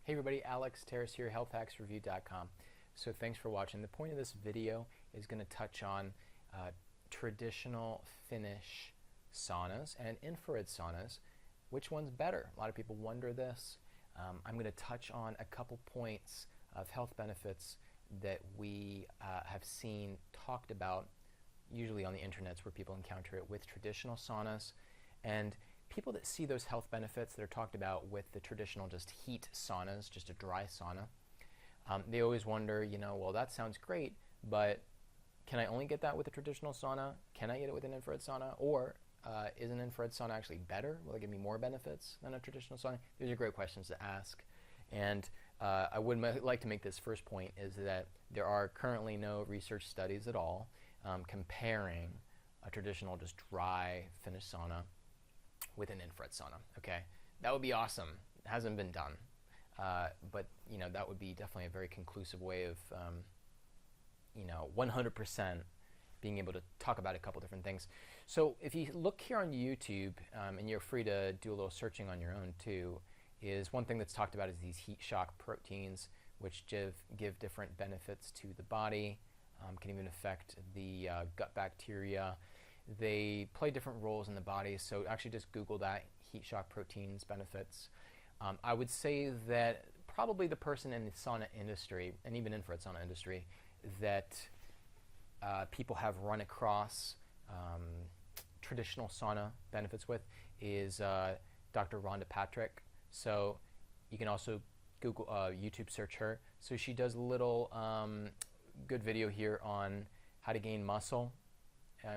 Hey everybody, Alex Terrace here, healthhacksreview.com. So thanks for watching. The point of this video is going to touch on traditional Finnish saunas and infrared saunas. Which one's better? A lot of people wonder this. I'm going to touch on a couple points of health benefits that we have seen talked about, usually on the internets where people encounter it with traditional saunas, and people that see those health benefits that are talked about with the traditional just heat saunas, just a dry sauna, they always wonder, well, that sounds great, but can I only get that with a traditional sauna? Can I get it with an infrared sauna? Or is an infrared sauna actually better? Will it give me more benefits than a traditional sauna? These are great questions to ask. And I would like to make this first point is that there are currently no research studies at all comparing a traditional just dry Finnish sauna with an infrared sauna. Okay, that would be awesome. It hasn't been done, but that would be definitely a very conclusive way of 100% being able to talk about a couple different things. So if you look here on YouTube, and you're free to do a little searching on your own too, is one thing that's talked about is these heat shock proteins, which give different benefits to the body, can even affect the gut bacteria. They play different roles in the body, so actually just Google that, heat shock proteins benefits. I would say that probably the person in the sauna industry, and even infrared sauna industry, that people have run across traditional sauna benefits with is Dr. Rhonda Patrick. So you can also Google, YouTube search her. So she does a little good video here on how to gain muscle.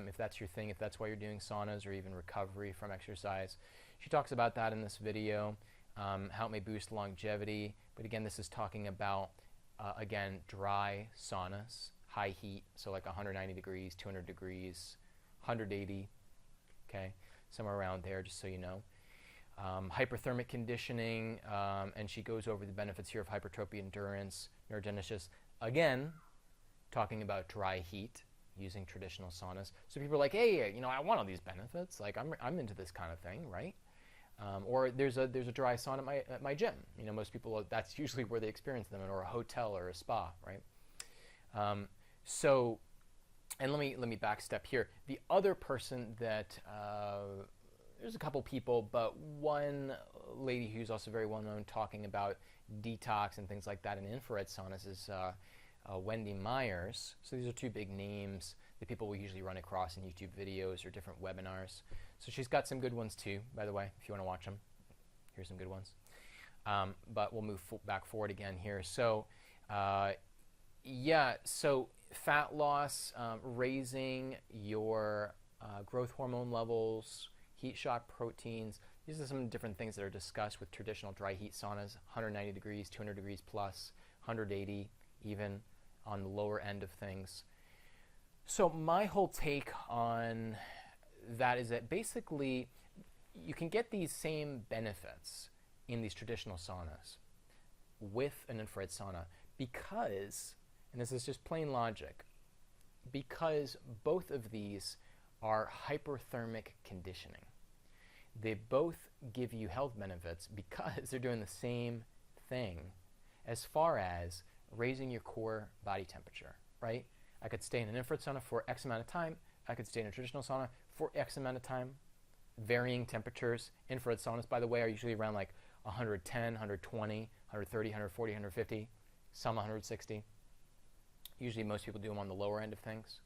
If that's your thing, if that's why you're doing saunas or even recovery from exercise. She talks about that in this video, how it may boost longevity. But again, this is talking about, again, dry saunas, high heat, so like 190 degrees, 200 degrees, 180, okay, somewhere around there, just so you know. Hyperthermic conditioning, and she goes over the benefits here of hypertrophy, endurance, neurogenesis. Again, talking about dry heat, using traditional saunas. So people are like, hey, I want all these benefits. Like I'm into this kind of thing, right? Or there's a dry sauna at my gym. Most people, that's usually where they experience them, or a hotel or a spa, right? So, and let me backstep here. The other person that there's a couple people, but one lady who's also very well known talking about detox and things like that in infrared saunas is Wendy Myers. So these are two big names that people will usually run across in YouTube videos or different webinars. So she's got some good ones too, by the way, if you want to watch them. Here's some good ones. But we'll move back forward again here. So so fat loss, raising your growth hormone levels, heat shock proteins. These are some different things that are discussed with traditional dry heat saunas, 190 degrees, 200 degrees plus, 180 even on the lower end of things. So my whole take on that is that basically you can get these same benefits in these traditional saunas with an infrared sauna because, and this is just plain logic, because both of these are hyperthermic conditioning. They both give you health benefits because they're doing the same thing as far as raising your core body temperature, right? I could stay in an infrared sauna for X amount of time. I could stay in a traditional sauna for X amount of time. Varying temperatures. Infrared saunas, by the way, are usually around like 110, 120, 130, 140, 150, some 160. Usually most people do them on the lower end of things.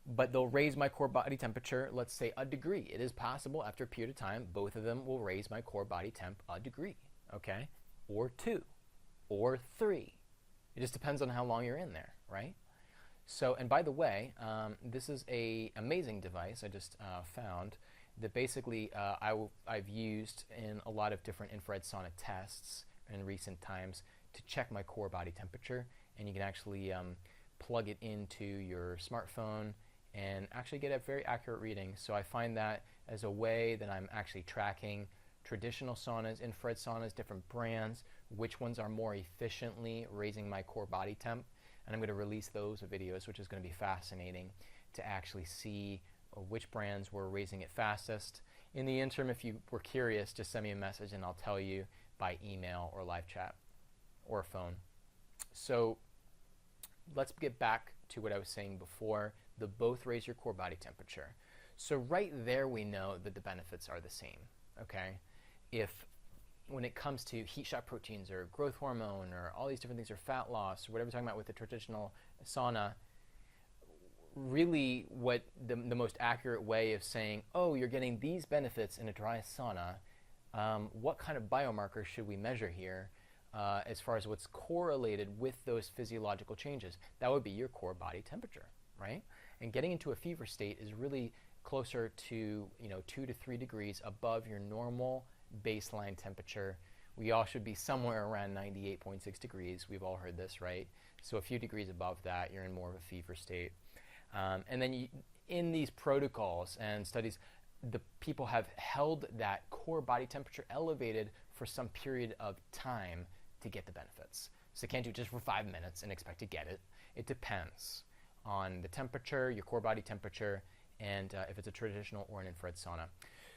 But they'll raise my core body temperature, let's say a degree. It is possible after a period of time, both of them will raise my core body temp a degree, okay? Or 2, or 3. It just depends on how long you're in there, right? So, and by the way, this is an amazing device I just found that basically I've used in a lot of different infrared sauna tests in recent times to check my core body temperature. And you can actually plug it into your smartphone and actually get a very accurate reading. So I find that as a way that I'm actually tracking traditional saunas, infrared saunas, different brands, which ones are more efficiently raising my core body temp. And I'm going to release those videos, which is going to be fascinating to actually see which brands were raising it fastest. In the interim, if you were curious, just send me a message and I'll tell you by email or live chat or phone. So let's get back to what I was saying before. They both raise your core body temperature. So right there we know that the benefits are the same, okay? If when it comes to heat shock proteins or growth hormone or all these different things, or fat loss or whatever we're talking about with the traditional sauna, really what the most accurate way of saying, oh, you're getting these benefits in a dry sauna, what kind of biomarkers should we measure here as far as what's correlated with those physiological changes? That would be your core body temperature, right? And getting into a fever state is really closer to 2 to 3 degrees above your normal baseline temperature. We all should be somewhere around 98.6 degrees. We've all heard this, right? So a few degrees above that, you're in more of a fever state. And then in these protocols and studies, the people have held that core body temperature elevated for some period of time to get the benefits. So you can't do it just for 5 minutes and expect to get it. It depends on the temperature, your core body temperature, and if it's a traditional or an infrared sauna.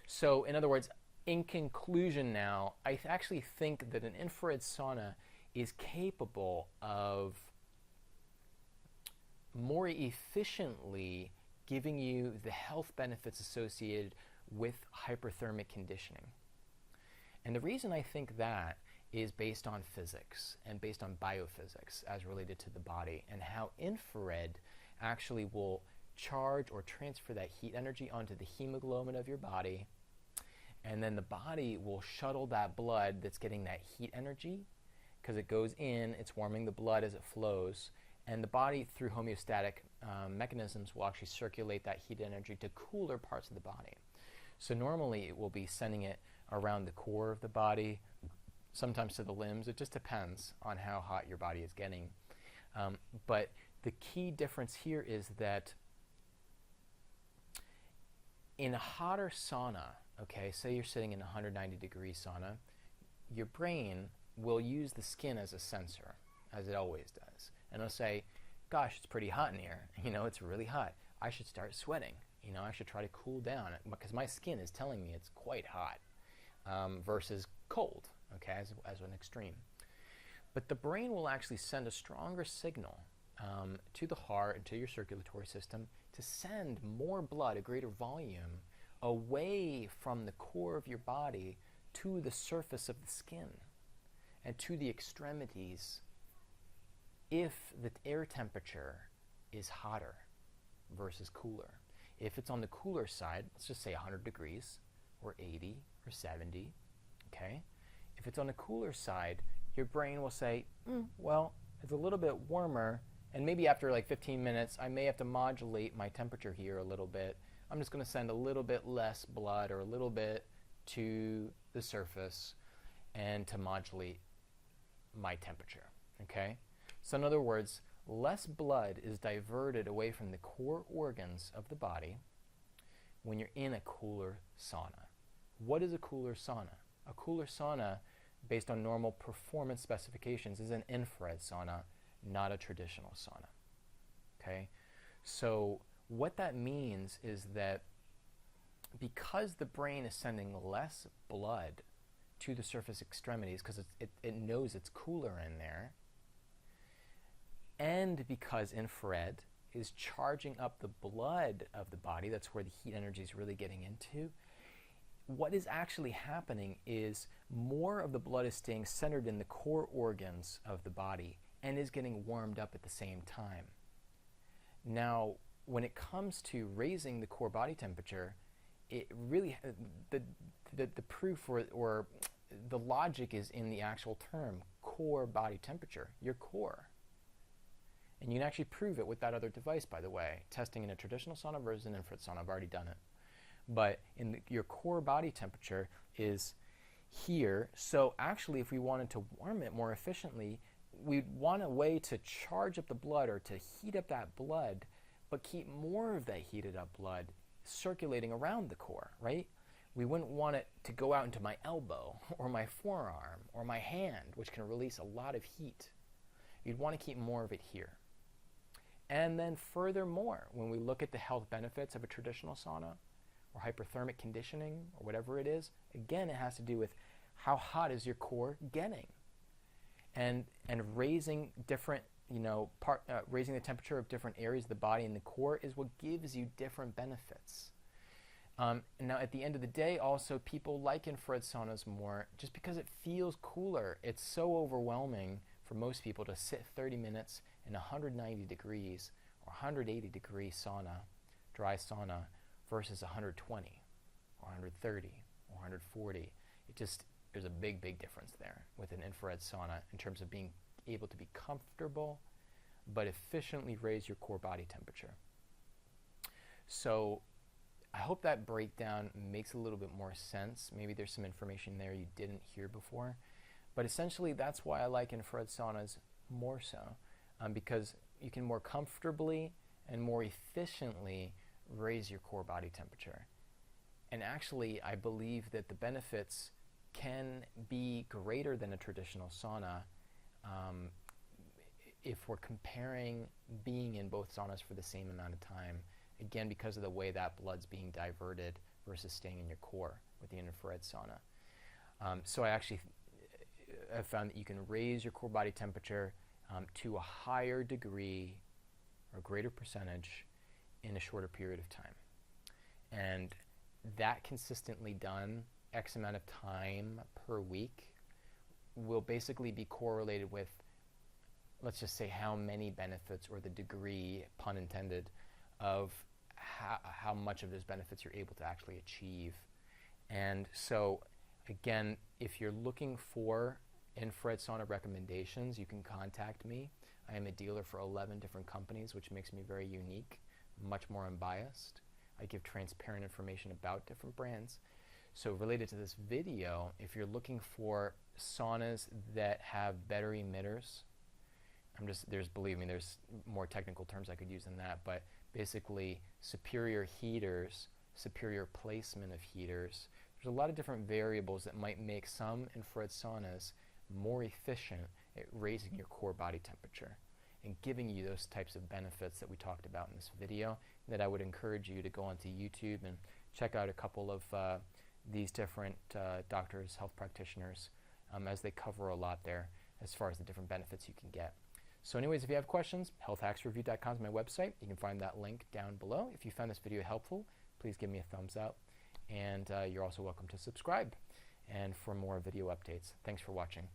So in other words, in conclusion now, I actually think that an infrared sauna is capable of more efficiently giving you the health benefits associated with hyperthermic conditioning. And the reason I think that is based on physics and based on biophysics as related to the body, and how infrared actually will charge or transfer that heat energy onto the hemoglobin of your body, and then the body will shuttle that blood that's getting that heat energy, because it goes in, it's warming the blood as it flows, and the body through homeostatic mechanisms will actually circulate that heat energy to cooler parts of the body. So normally it will be sending it around the core of the body, sometimes to the limbs. It just depends on how hot your body is getting. But the key difference here is that in a hotter sauna, okay, say you're sitting in a 190 degree sauna, your brain will use the skin as a sensor, as it always does. And it'll say, gosh, it's pretty hot in here. It's really hot. I should start sweating. I should try to cool down because my skin is telling me it's quite hot versus cold, okay, as an extreme. But the brain will actually send a stronger signal to the heart and to your circulatory system to send more blood, a greater volume, away from the core of your body to the surface of the skin and to the extremities if the air temperature is hotter versus cooler. If it's on the cooler side, let's just say 100 degrees or 80 or 70, okay? If it's on the cooler side, your brain will say, well, it's a little bit warmer, and maybe after like 15 minutes, I may have to modulate my temperature here a little bit. I'm just going to send a little bit less blood or a little bit to the surface and to modulate my temperature, okay? So in other words, less blood is diverted away from the core organs of the body when you're in a cooler sauna. What is a cooler sauna? A cooler sauna, based on normal performance specifications, is an infrared sauna, not a traditional sauna. Okay? So what that means is that because the brain is sending less blood to the surface extremities because it knows it's cooler in there, and because infrared is charging up the blood of the body, that's where the heat energy is really getting into, what is actually happening is more of the blood is staying centered in the core organs of the body and is getting warmed up at the same time. Now, when it comes to raising the core body temperature, it really, the proof or the logic is in the actual term, core body temperature, your core. And you can actually prove it with that other device, by the way, testing in a traditional sauna versus an infrared sauna. I've already done it. But your core body temperature is here. So actually, if we wanted to warm it more efficiently, we'd want a way to charge up the blood or to heat up that blood, but keep more of that heated up blood circulating around the core, right? We wouldn't want it to go out into my elbow or my forearm or my hand, which can release a lot of heat. You'd want to keep more of it here. And then furthermore, when we look at the health benefits of a traditional sauna or hyperthermic conditioning or whatever it is, again, it has to do with how hot is your core getting? And raising different, raising the temperature of different areas of the body and the core is what gives you different benefits. And now at the end of the day, also, people like infrared saunas more just because it feels cooler. It's so overwhelming for most people to sit 30 minutes in 190 degrees or 180 degree sauna, dry sauna, versus 120 or 130 or 140. There's a big, big difference there with an infrared sauna in terms of being able to be comfortable but efficiently raise your core body temperature. So I hope that breakdown makes a little bit more sense. Maybe there's some information there you didn't hear before. But essentially, that's why I like infrared saunas more so, because you can more comfortably and more efficiently raise your core body temperature. And actually, I believe that the benefits can be greater than a traditional sauna if we're comparing being in both saunas for the same amount of time. Again, because of the way that blood's being diverted versus staying in your core with the infrared sauna. So I actually have found that you can raise your core body temperature to a higher degree or greater percentage in a shorter period of time. And that consistently done X amount of time per week will basically be correlated with, let's just say, how many benefits or the degree, pun intended, of how much of those benefits you're able to actually achieve. And so, again, if you're looking for infrared sauna recommendations, you can contact me. I am a dealer for 11 different companies, which makes me very unique, much more unbiased. I give transparent information about different brands. So related to this video, if you're looking for saunas that have better emitters, believe me, there's more technical terms I could use than that, but basically superior heaters, superior placement of heaters. There's a lot of different variables that might make some infrared saunas more efficient at raising your core body temperature and giving you those types of benefits that we talked about in this video, that I would encourage you to go onto YouTube and check out a couple of these different doctors, health practitioners, as they cover a lot there as far as the different benefits you can get. So anyways, if you have questions, healthhacksreview.com is my website. You can find that link down below. If you found this video helpful, please give me a thumbs up. And you're also welcome to subscribe and for more video updates. Thanks for watching.